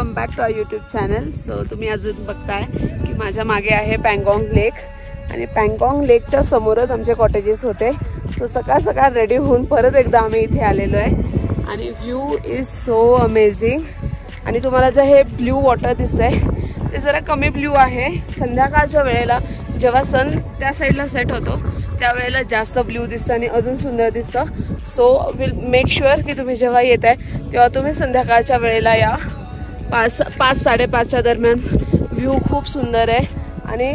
Welcome back to our YouTube channel. So तुम्ही अजून बघताय की माझ्या मागे आहे पँगॉन्ग लेक आणि पँगॉन्ग लेकच्या समोरच आमचे कॉटेजेस होते. सो सकाळ सकाळ रेडी होऊन परत एकदा आम्ही इथे आलेलो आहे आणि व्ह्यू इज सो अमेझिंग. आणि तुम्हाला जे हे ब्ल्यू वॉटर दिसतंय ते जरा कमी ब्ल्यू आहे. संध्याकाळच्या वेळेला जेव्हा सन त्या साईडला सेट होतो त्यावेळेला जास्त ब्ल्यू दिसतं आणि अजून सुंदर दिसतं. सो विल मेक शुअर की तुम्ही जेव्हा येत आहे तेव्हा तुम्ही संध्याकाळच्या वेळेला या. 5-5:30च्या दरम्यान व्ह्यू खूप सुंदर आहे आणि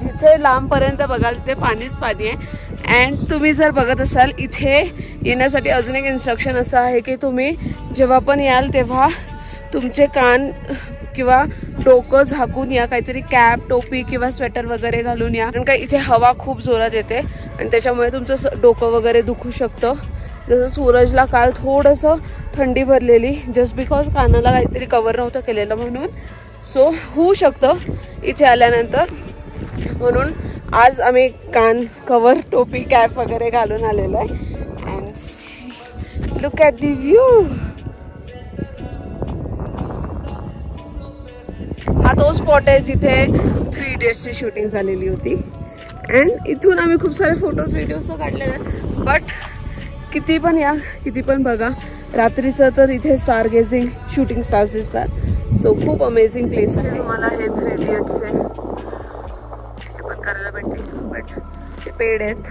जिथे लांबपर्यंत बघाल तिथे पाणीच पाणी आहे. अँड तुम्ही जर बघत असाल इथे येण्यासाठी अजून एक इन्स्ट्रक्शन असं आहे की तुम्ही जेव्हा पण याल तेव्हा तुमचे कान किंवा डोकं झाकून या, काहीतरी कॅप टोपी किंवा स्वेटर वगैरे घालून या, कारण का इथे हवा खूप जोरात येते आणि त्याच्यामुळे तुमचं डोकं वगैरे दुखू शकतं. जसं सूरजला काल थोडंसं थंडी भरलेली जस्ट बिकॉज कानाला काहीतरी कवर नव्हतं केलेलं म्हणून. सो होऊ शकतं इथे आल्यानंतर, म्हणून आज आम्ही कान कवर टोपी कॅप वगैरे घालून आलेलो आहे. And look at the view. हा तो स्पॉट आहे जिथे 3 Idiotsची शूटिंग झालेली होती. अँड इथून आम्ही खूप सारे फोटोज व्हिडिओज तर काढले आहेत, बट किती पण या किती पण बघा रात्रीचं तर इथे स्टार गेझिंग शूटिंग स्टार्स दिसतात. सो खूप अमेझिंग प्लेस आहे. तुम्हाला हे 3 Idiots आहे हे पण करायला भेटते, बट ते पेड आहेत.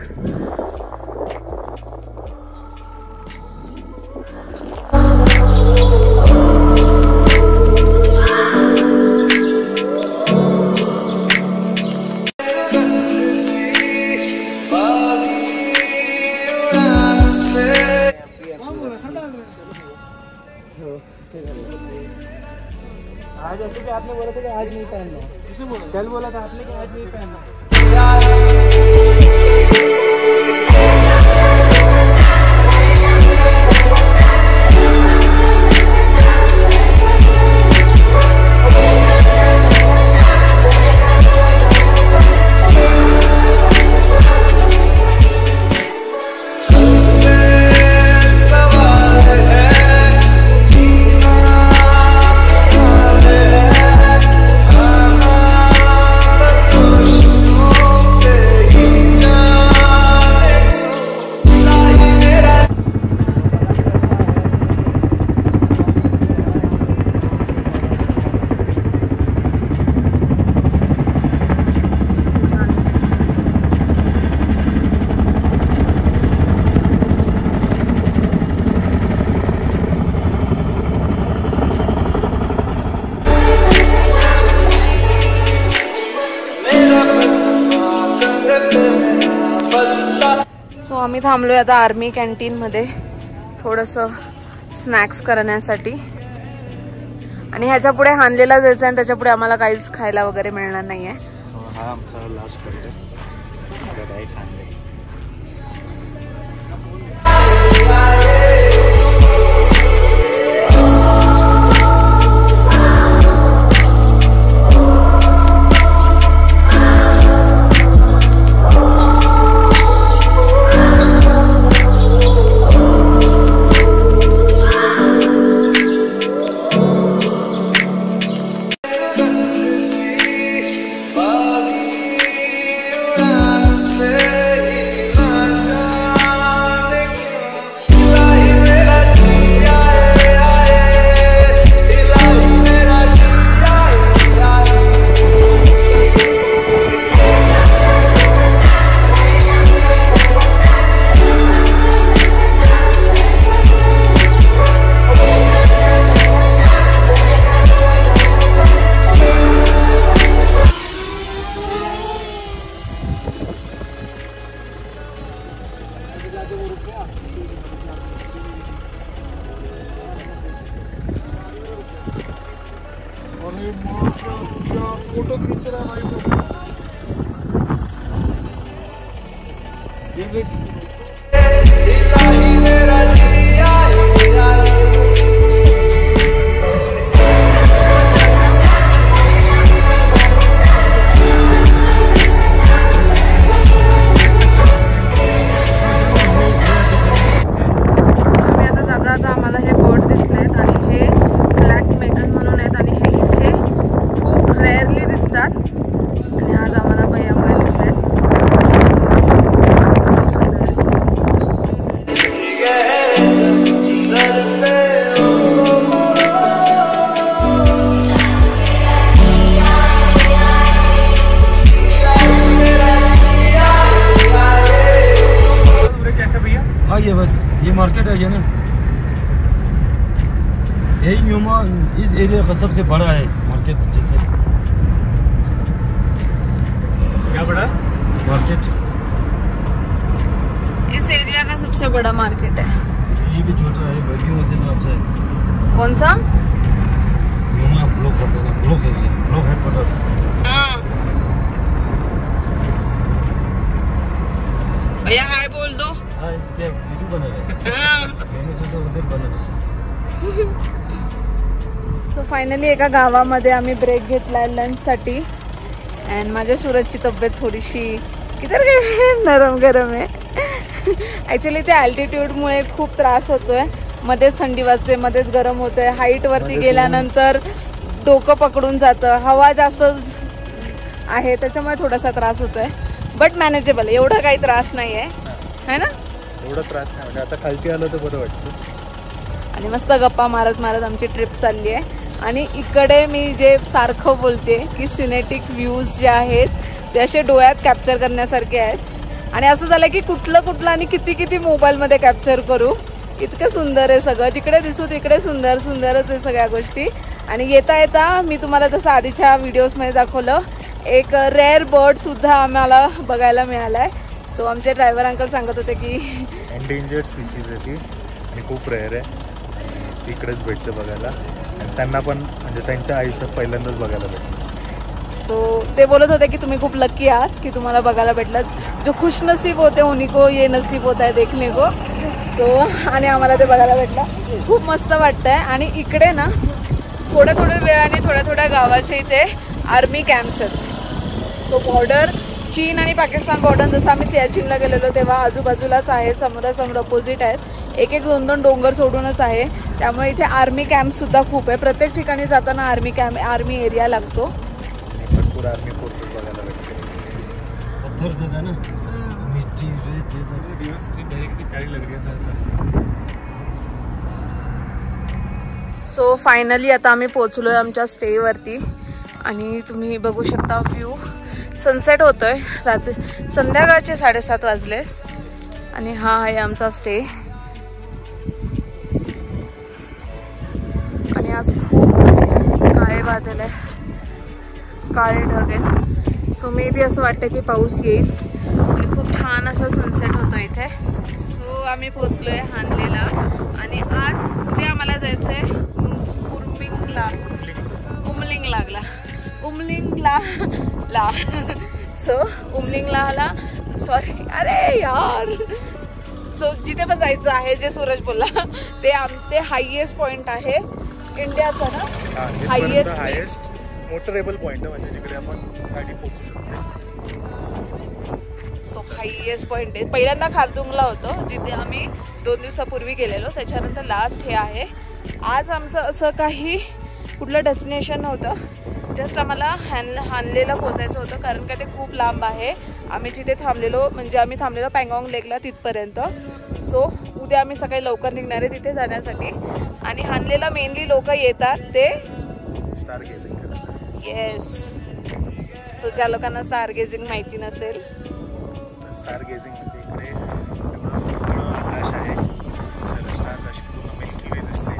आज ऐसे कि आपने बोला था कि आज नहीं पहनना, किसने बोला? कल बोला था आपने कि आज नहीं पहनना. सो आम्ही थांबलोय आता आर्मी कॅन्टीनमध्ये थोडंसं स्नॅक्स करण्यासाठी. आणि ह्याच्या पुढे हानलेला जायचं आणि त्याच्या पुढे आम्हाला काहीच खायला वगैरे मिळणार नाही आहे. हा आमचा लास्ट करते. और ये माँ क्या फोटो खींच रहा है भाई वो. आता आम्हाला हे बर्ड दिसलेत आणि हे ब्लॅक मेगन म्हणून आहेत आणि ये मार्केट है ये ना, यही न्यूमा इस एरिया का सबसे बड़ा है मार्केट। जैसे क्या बड़ा मार्केट? इस एरिया का सबसे बड़ा मार्केट है। ये भी छोटा है, बल्कि से तो अच्छा है। कौन सा? न्यूमा ब्लॉक पड़ता है, ब्लॉक है, ब्लॉक हेडक्वार्टर। भैया हाय बोल दो। हाय, क्या वीडियो बना रहे? मैंने सोचा उधर बना। सो फायनली एका गावामध्ये आम्ही ब्रेक घेतलाय लंचसाठी अँड माझ्या सूरजची तब्येत थोडीशी किती नरम गरम आहे। ॲक्च्युली ते अल्टिट्यूडमुळे खूप त्रास होतोय, मध्येच थंडी वाजते, मध्येच गरम होतोय, हाईट वरती गेल्यानंतर डोकं पकडून जातं, हवा जास्त आहे त्याच्यामुळे थोडासा त्रास होतोय, बट मॅनेजेबल, एवढा काही त्रास नाही आहे ना? एवढा त्रास नाही, आता खालती आलं तर बरं वाटतं। आणि मस्त गप्पा मारत मारत आमची ट्रिप चालली आहे। आणि इकडे मी जे सारखं बोलते की सिनेटिक व्ह्यूज जे आहेत ते असे डोळ्यात कॅप्चर करण्यासारखे आहेत आणि असं झालं की कुठलं आणि किती मोबाईलमध्ये कॅप्चर करू, इतकं सुंदर आहे सगळं, जिकडे दिसू तिकडे सुंदरच आहे सगळ्या गोष्टी। आणि येता मी तुम्हाला जसं आधीच्या व्हिडिओजमध्ये दाखवलं, एक रेअर बर्ड सुद्धा आम्हाला बघायला मिळाला आहे। सो आमचे ड्रायव्हर अंकल सांगत होते की एंडेंजर्ड स्पीशीज आहे ती आणि खूप रेअर आहे, इकडेच भेटते बघायला आणि त्यांना पण म्हणजे त्यांच्या आयुष्यात पहिल्यांदाच बघायला भेटतं। सो ते बोलत होते की तुम्ही खूप लकी आहात की तुम्हाला बघायला भेटलं, जो खुश नसीब होते उन्हीं को ये नसीब होता है देखने को। सो आणि आम्हाला ते बघायला भेटलं, खूप मस्त वाटतंय। आणि इकडे ना थोड्या वेळाने थोड्या गावाच्या इथे आर्मी कॅम्प्स आहेत। सो बॉर्डर चीन आणि पाकिस्तान बॉर्डर, जसं आम्ही सियाचीनला गेलेलो तेव्हा आजूबाजूलाच आहे, समोरासमोर अपोजिट आहेत, एक दोन डोंगर सोडूनच आहे, त्यामुळे इथे आर्मी कॅम्प सुद्धा खूप आहे। प्रत्येक ठिकाणी जाताना आर्मी एरिया लागतो, भरपूर आर्मी फोर्सेस बघायला भेटते। पत्थर से था ना, मिट्टी रेत ये सब रिवर्स ट्रिप है, कितनी प्यारी लग रही है सर। सो फायनली आता आम्ही पोहोचलोय आमच्या स्टेवरती आणि तुम्ही बघू शकता व्ह्यू, सनसेट होतोय, रात्री संध्याकाळचे 7:30 वाजले आणि हा आहे आमचा स्टे। आणि आज खूप काळे बादल आहे, काळे ढग आहे, सो मे बी असं वाटतं की पाऊस येईल आणि खूप छान असा सनसेट होतो इथे। सो आम्ही पोहोचलोय हानलेला आणि आज उद्या आम्हाला जायचंय उमलिंगला सो उमलिंगला सॉरी अरे यार, सो जिथे पण जायचं आहे, जे सूरज बोलला ते हायएस्ट पॉइंट आहे इंडियाचा ना, हायेस्ट मोटरेबल पॉइंट आहे, म्हणजे जिकडे आपण गाडी पोहोचू शकतो। सो हायएस्ट पॉइंट आहे, पहिल्यांदा खारदुंगला होतं जिथे आम्ही 2 दिवसापूर्वी गेलेलो, त्याच्यानंतर लास्ट हे आहे। आज आमचं असं काही कुठलं डेस्टिनेशन नव्हतं, जस्ट आम्हाला हानलेला पोचायचं होतं, कारण का ते खूप लांब आहे। आम्ही जिथे थांबलेलो म्हणजे आम्ही थांबलेलो पँगॉंग लेकला तिथपर्यंत। सो उद्या आम्ही सकाळी लवकर निघणार आहे तिथे जाण्यासाठी आणि हानलेला मेनली लोक येतात ते स्टार गेजिंग करायला। येस, सो ज्या लोकांना स्टार गेजिंग माहिती नसेल, स्टार गेजिंग म्हणजे इकडे एवढं आकाश आहे, सगळे स्टार्स अशी पूर्ण मिल्की वे दिसते,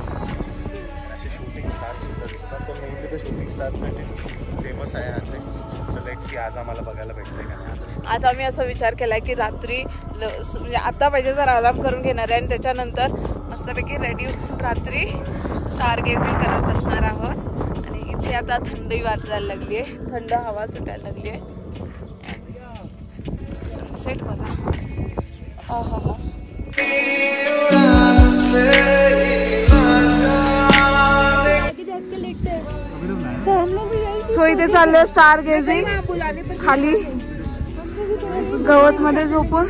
असे शूटिंग स्टार्स सुद्धा दिसतात, तर मेनली ते शूटिंग स्टार्ससाठीच फेमस आहे आज। तर लेट्स सी आज आम्हाला बघायला भेटते का नाही। आज आम्ही असा विचार केला की रात्री म्हणजे आता पाहिजे तर आराम करून घेणार आहे आणि त्याच्यानंतर मस्तपैकी रेडी रात्री स्टार गेजिंग करत बसणार आहोत। आणि इथे आता थंडी वाजायला लागली आहे, थंड हवा सुटायला लागली आहे, सनसेट बघा, हा सो इथे चाललंय स्टार गेजिंग, खाली गवत मध्ये झोपून